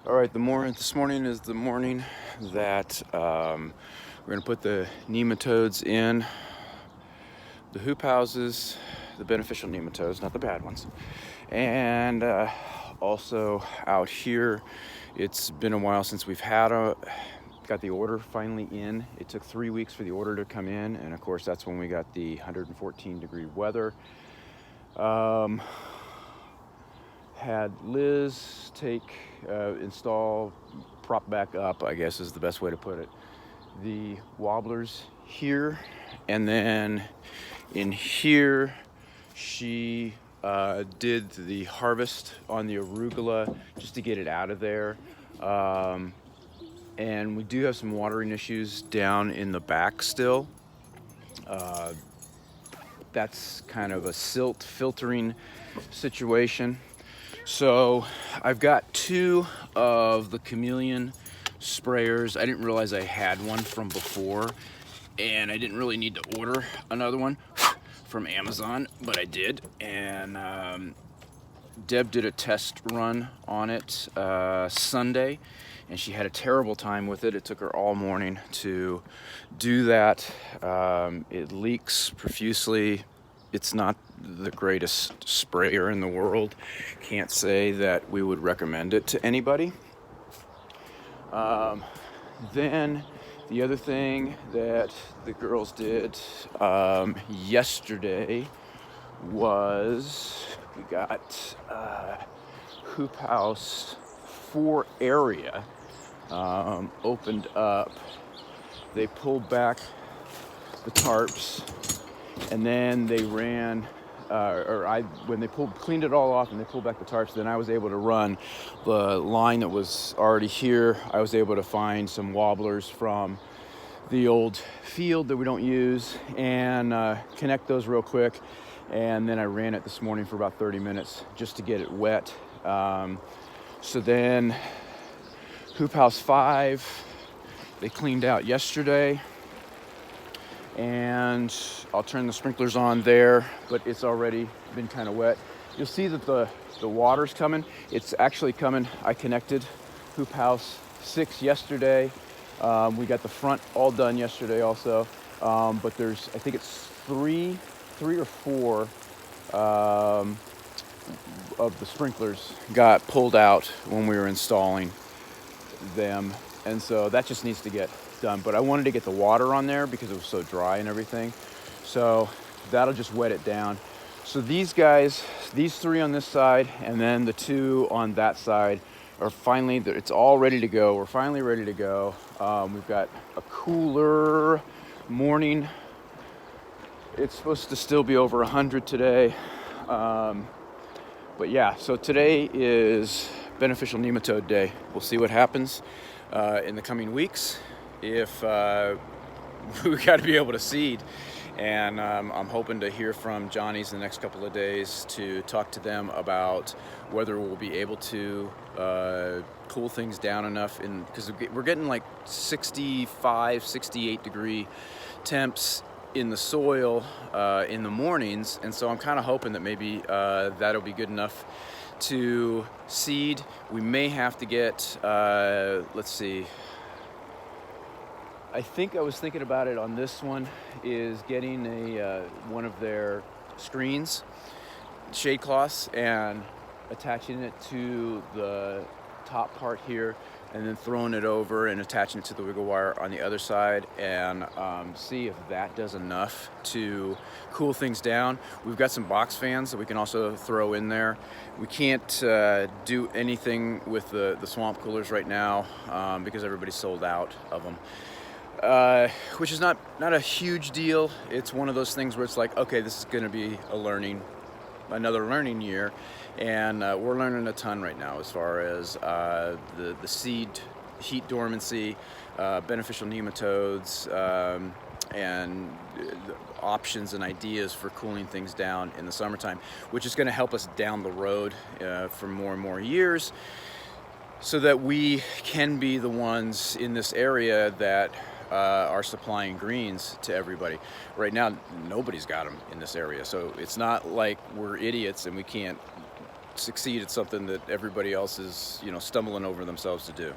All right, this morning is the morning that we're going to put the nematodes in the hoop houses, the beneficial nematodes, not the bad ones. And also out here, it's been a while since we've got the order finally in. It took 3 weeks for the order to come in, and of course that's when we got the 114-degree weather. Had Liz install, prop back up, I guess is the best way to put it, the wobblers here, and then in here she did the harvest on the arugula just to get it out of there. And we do have some watering issues down in the back still. That's kind of a silt filtering situation. So I've got 2 of the chameleon sprayers. I didn't realize I had one from before, and I didn't really need to order another one from Amazon, but I did. And Deb did a test run on it Sunday, and she had a terrible time with it. It took her all morning to do that. It leaks profusely. It's not the greatest sprayer in the world. Can't say that we would recommend it to anybody. Then the other thing that the girls did yesterday was we got hoop house 4 area opened up. They pulled back the tarps, and then they ran, when they cleaned it all off and they pulled back the tarps, then I was able to run the line that was already here. I was able to find some wobblers from the old field that we don't use and connect those real quick. And then I ran it this morning for about 30 minutes just to get it wet. So then Hoop House 5, they cleaned out yesterday. And I'll turn the sprinklers on there, but it's already been kind of wet. You'll see that the water's coming. It's actually coming. I connected Hoop House 6 yesterday. We got the front all done yesterday also. But there's, I think it's three or four of the sprinklers got pulled out when we were installing them. And so that just needs to get done. But I wanted to get the water on there because it was so dry and everything. So that'll just wet it down. So these guys, these 3 on this side and then the 2 on that side are finally, it's all ready to go. We're finally ready to go. We've got a cooler morning. It's supposed to still be over 100 today. But yeah, so today is beneficial nematode day. We'll see what happens in the coming weeks. If we got to be able to seed, and I'm hoping to hear from Johnny's in the next couple of days to talk to them about whether we'll be able to cool things down enough, because we're getting like 65, 68 degree temps in the soil in the mornings, and so I'm kind of hoping that maybe that'll be good enough to seed. We may have to get, let's see, I think I was thinking about it on this one, is getting one of their screens, shade cloths, and attaching it to the top part here, and then throwing it over and attaching it to the wiggle wire on the other side, and see if that does enough to cool things down. We've got some box fans that we can also throw in there. We can't do anything with the swamp coolers right now because everybody's sold out of them. Which is not a huge deal. It's one of those things where it's like, okay, this is going to be another learning year, and we're learning a ton right now as far as the seed heat dormancy, beneficial nematodes, and options and ideas for cooling things down in the summertime, which is going to help us down the road for more and more years, so that we can be the ones in this area that are supplying greens to everybody. Right now, nobody's got them in this area, so it's not like we're idiots and we can't succeed at something that everybody else is, stumbling over themselves to do.